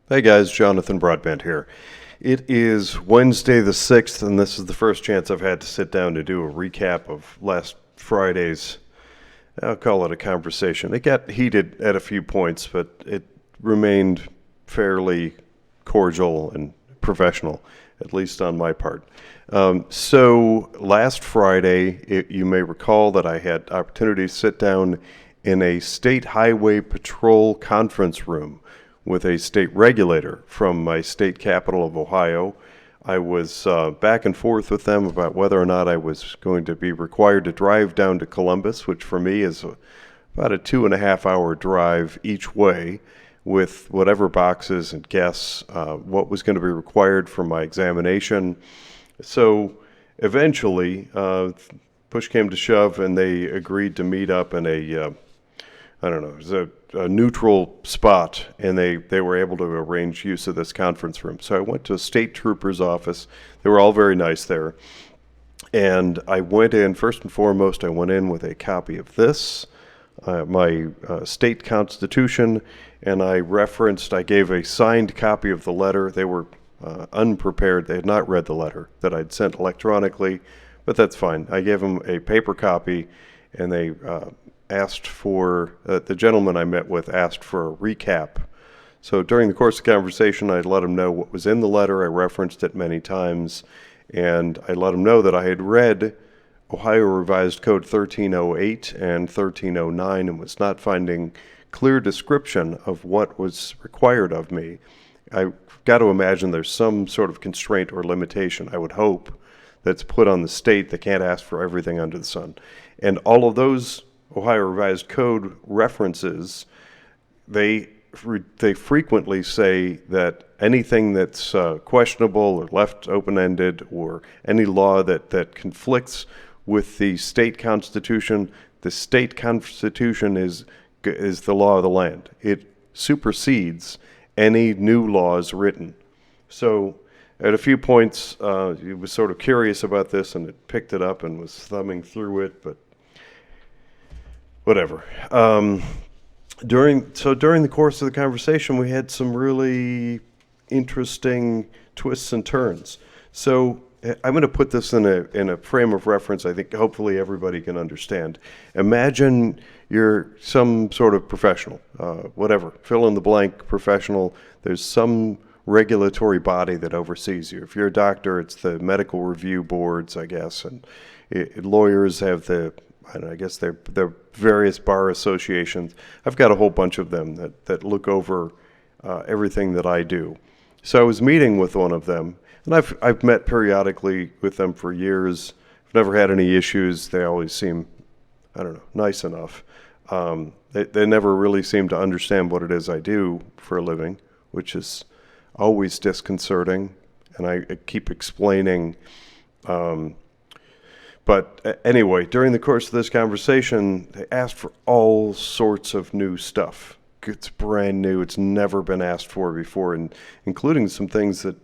Hey guys, Jonathan Broadbent here. It is Wednesday the 6th, and this is the first chance I've had to sit down to do a recap of last Friday's, I'll call it a conversation. It got heated at a few points, but it remained fairly cordial and professional, at least on my part. So last Friday, you may recall that I had opportunity to sit down in a state highway patrol conference room with a state regulator from my state capital of Ohio. I was back and forth with them about whether or not I was going to be required to drive down to Columbus, which for me is about a 2.5 hour drive each way, with whatever boxes and guess what was going to be required for my examination. So eventually, push came to shove, and they agreed to meet up in I don't know, it was a neutral spot, and they were able to arrange use of this conference room. So I went to a state trooper's office. They were all very nice there. And I went in, first and foremost, I went in with a copy of this, my state constitution, and I gave a signed copy of the letter. They were unprepared. They had not read the letter that I'd sent electronically, but that's fine. I gave them a paper copy, and they asked for, the gentleman I met with asked for a recap. So during the course of the conversation, I let him know what was in the letter. I referenced it many times, and I let him know that I had read Ohio Revised Code 1308 and 1309 and was not finding clear description of what was required of me. I've got to imagine there's some sort of constraint or limitation, I would hope, that's put on the state. They can't ask for everything under the sun. And all of those Ohio Revised Code references, they frequently say that anything that's questionable or left open-ended, or any law that conflicts with the state constitution is the law of the land. It supersedes any new laws written. So at a few points, he was sort of curious about this, and it picked it up and was thumbing through it, but whatever. During the course of the conversation, we had some really interesting twists and turns. So I'm going to put this in a frame of reference I think hopefully everybody can understand. Imagine you're some sort of professional, whatever, fill in the blank professional. There's some regulatory body that oversees you. If you're a doctor, it's the medical review boards, I guess, and lawyers have I guess they're various bar associations. I've got a whole bunch of them that look over everything that I do. So I was meeting with one of them, and I've met periodically with them for years. I've never had any issues. They always seem, I don't know, nice enough. They never really seem to understand what it is I do for a living, which is always disconcerting, and I keep explaining. But anyway, during the course of this conversation, they asked for all sorts of new stuff. It's brand new. It's never been asked for before, and including some things that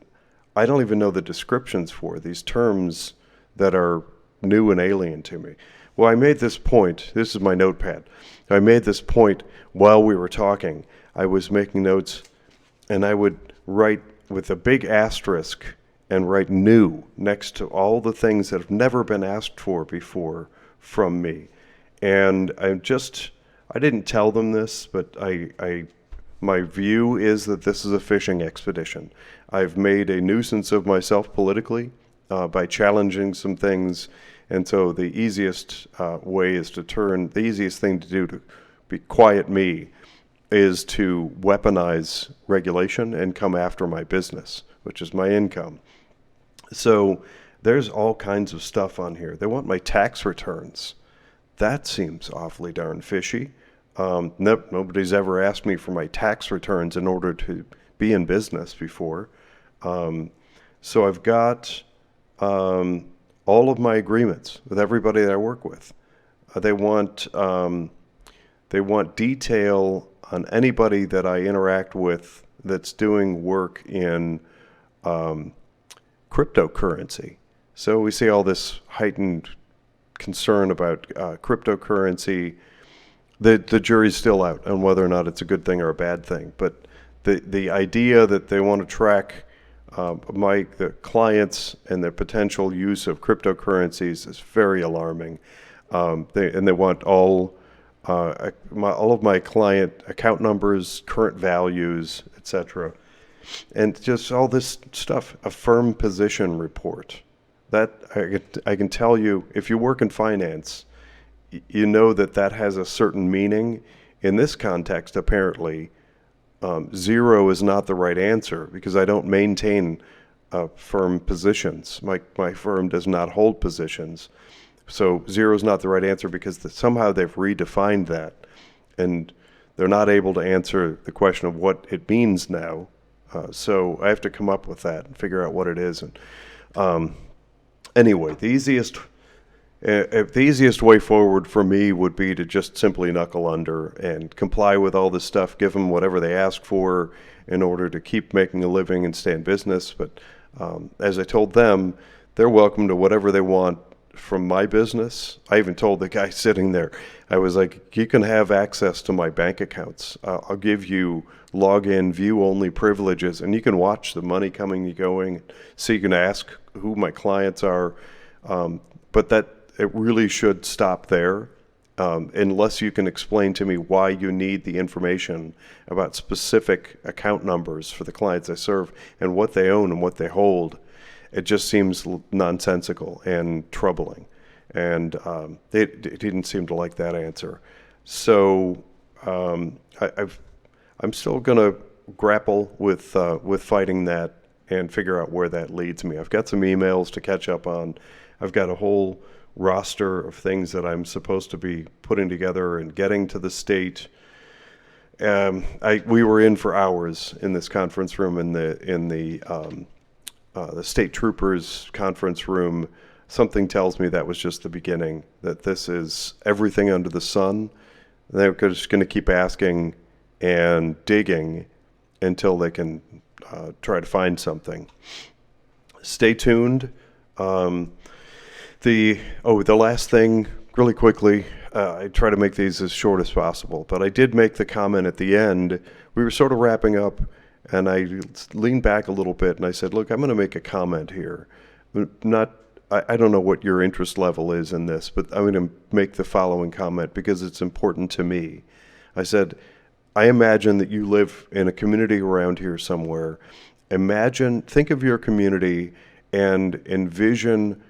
I don't even know the descriptions for, these terms that are new and alien to me. Well, I made this point. This is my notepad. I made this point while we were talking. I was making notes, and I would write with a big asterisk and write new next to all the things that have never been asked for before from me. And I didn't tell them this, but my view is that this is a fishing expedition. I've made a nuisance of myself politically by challenging some things, and so the easiest the easiest thing to do to quiet me is to weaponize regulation and come after my business, which is my income. So there's all kinds of stuff on here. They want my tax returns. That seems awfully darn fishy. Nobody's ever asked me for my tax returns in order to be in business before. So I've got all of my agreements with everybody that I work with. They want detail on anybody that I interact with that's doing work in cryptocurrency. So we see all this heightened concern about cryptocurrency. The jury's still out on whether or not it's a good thing or a bad thing, but The idea that they want to track the clients and their potential use of cryptocurrencies is very alarming. They want all of my client account numbers, current values, etc., and just all this stuff. A firm position report. That I can tell you, if you work in finance, you know that has a certain meaning. In this context, apparently, zero is not the right answer because I don't maintain firm positions. My firm does not hold positions. So zero is not the right answer because somehow they've redefined that, and they're not able to answer the question of what it means now. So I have to come up with that and figure out what it is. And anyway, the easiest way forward for me would be to just simply knuckle under and comply with all this stuff, give them whatever they ask for in order to keep making a living and stay in business. But as I told them, they're welcome to whatever they want from my business. I even told the guy sitting there, I was like, you can have access to my bank accounts. I'll give you login, view-only privileges, and you can watch the money coming and going, so you can ask who my clients are. But it really should stop there, unless you can explain to me why you need the information about specific account numbers for the clients I serve and what they own and what they hold. It just seems nonsensical and troubling, and they didn't seem to like that answer. So I'm still going to grapple with fighting that and figure out where that leads me. I've got some emails to catch up on. I've got a whole roster of things that I'm supposed to be putting together and getting to the state. We were in for hours in this conference room in the state troopers conference room. Something tells me that was just the beginning, that this is everything under the sun. They're just going to keep asking and digging until they can try to find something. Stay tuned. The last thing, really quickly, I try to make these as short as possible, but I did make the comment at the end. We were sort of wrapping up, and I leaned back a little bit, and I said, look, I'm going to make a comment here. I don't know what your interest level is in this, but I'm going to make the following comment because it's important to me. I said, I imagine that you live in a community around here somewhere. Think of your community and envision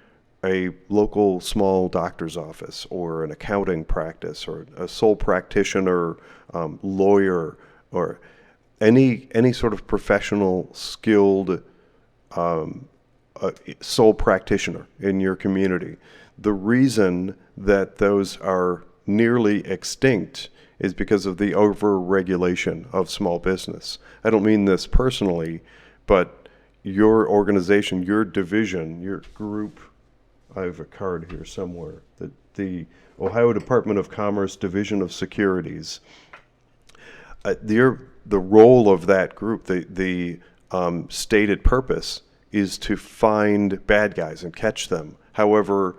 a local small doctor's office or an accounting practice or a sole practitioner, lawyer, or any sort of professional, skilled sole practitioner in your community. The reason that those are nearly extinct is because of the over-regulation of small business. I don't mean this personally, but your organization, your division, your group, I have a card here somewhere, the Ohio Department of Commerce Division of Securities, the role of that group, the stated purpose is to find bad guys and catch them. However,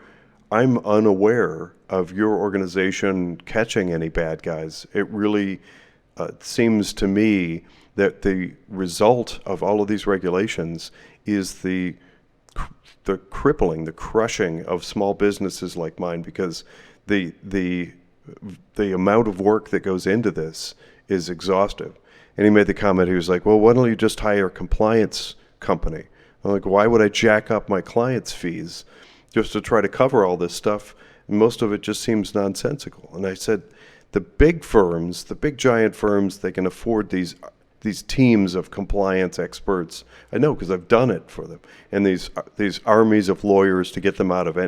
I'm unaware of your organization catching any bad guys. It really seems to me that the result of all of these regulations is the crippling, the crushing of small businesses like mine, because the amount of work that goes into this is exhaustive. And he made the comment, he was like, well, why don't you just hire a compliance company? I'm like, why would I jack up my clients' fees just to try to cover all this stuff? And most of it just seems nonsensical. And I said, the big firms, the big giant firms, they can afford these teams of compliance experts. I know because I've done it for them. And these armies of lawyers to get them out of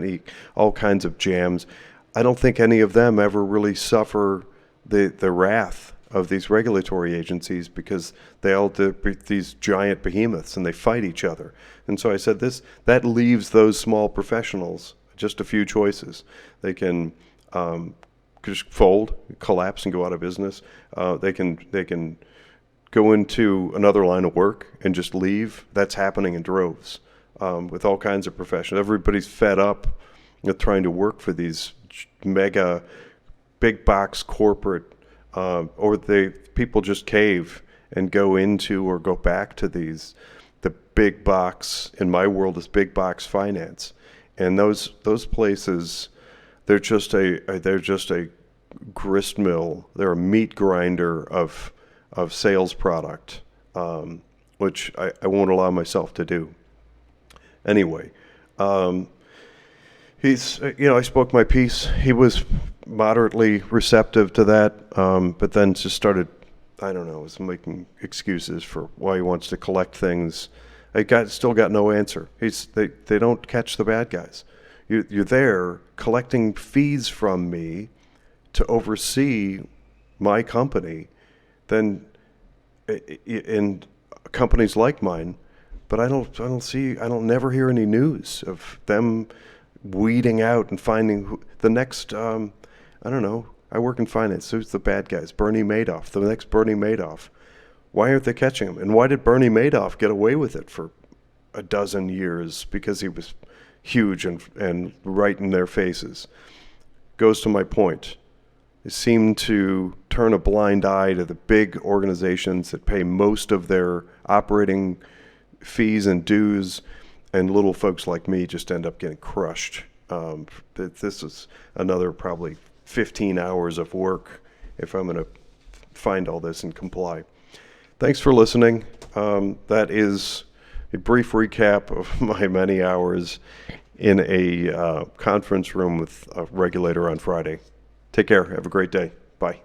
all kinds of jams. I don't think any of them ever really suffer the wrath of these regulatory agencies because they all do these giant behemoths and they fight each other. And so I said that leaves those small professionals just a few choices. They can just fold, collapse, and go out of business. They can go into another line of work and just leave. That's happening in droves with all kinds of professions. Everybody's fed up with trying to work for these mega big box corporate, or people just cave and go into or go back to the big box, in my world is big box finance. And those places, they're just a grist mill. They're a meat grinder of sales product, which I won't allow myself to do. Anyway, I spoke my piece. He was moderately receptive to that, but then just started, I don't know, was making excuses for why he wants to collect things. Still got no answer. They don't catch the bad guys. You're there collecting fees from me to oversee my company, then in companies like mine, but I don't never hear any news of them weeding out and finding the next, I don't know, I work in finance, who's the bad guys? Bernie Madoff, the next Bernie Madoff. Why aren't they catching him? And why did Bernie Madoff get away with it for a dozen years? Because he was huge and right in their faces. Goes to my point. They seem to turn a blind eye to the big organizations that pay most of their operating fees and dues, and little folks like me just end up getting crushed. This is another probably 15 hours of work if I'm going to find all this and comply. Thanks for listening. That is a brief recap of my many hours in a conference room with a regulator on Friday. Take care. Have a great day. Bye.